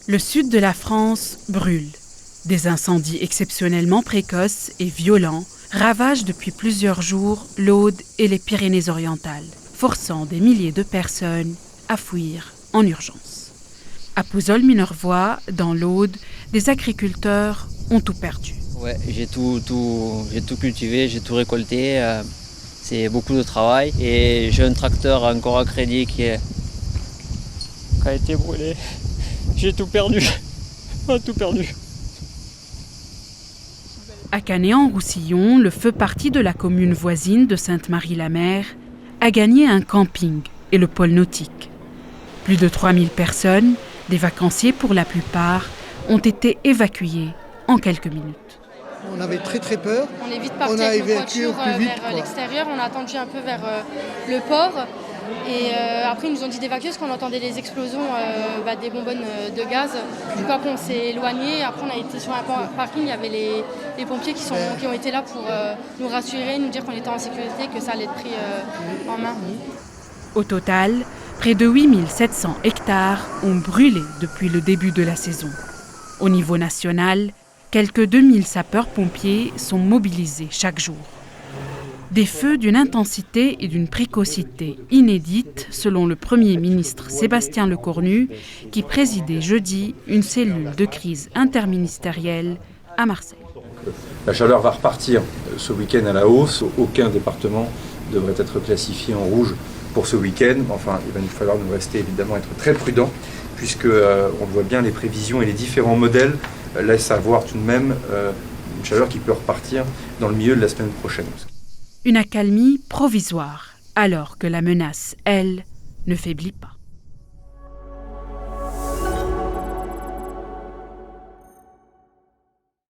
Le sud de la France brûle. Des incendies exceptionnellement précoces et violents ravagent depuis plusieurs jours l'Aude et les Pyrénées-Orientales, forçant des milliers de personnes à fuir en urgence. À Pouzols-Minervois, dans l'Aude, des agriculteurs ont tout perdu. Ouais, j'ai tout cultivé, j'ai tout récolté. C'est beaucoup de travail et j'ai un tracteur encore à crédit qui a été brûlé. J'ai tout perdu. Tout perdu. À Canet-en-Roussillon, le feu parti de la commune voisine de Sainte-Marie-la-Mer a gagné un camping et le pôle nautique. Plus de 3000 personnes, des vacanciers pour la plupart, ont été évacuées en quelques minutes. On avait très peur. On est vite parti avec nos voitures vers l'extérieur. On a attendu un peu vers le port. Et après, ils nous ont dit d'évacuer parce qu'on entendait les explosions des bonbonnes de gaz. Du coup, après, on s'est éloigné. Après, on a été sur un parking. Il y avait les pompiers qui ont été là pour nous rassurer, nous dire qu'on était en sécurité, que ça allait être pris en main. Au total, près de 8700 hectares ont brûlé depuis le début de la saison. Au niveau national, quelques 2000 sapeurs-pompiers sont mobilisés chaque jour. Des feux d'une intensité et d'une précocité inédites, selon le Premier ministre Sébastien Lecornu, qui présidait jeudi une cellule de crise interministérielle à Marseille. La chaleur va repartir ce week-end à la hausse. Aucun département devrait être classifié en rouge pour ce week-end. Enfin, il va nous falloir nous rester évidemment être très prudents, puisque on voit bien les prévisions et les différents modèles laissent avoir tout de même une chaleur qui peut repartir dans le milieu de la semaine prochaine. Une accalmie provisoire, alors que la menace, elle, ne faiblit pas.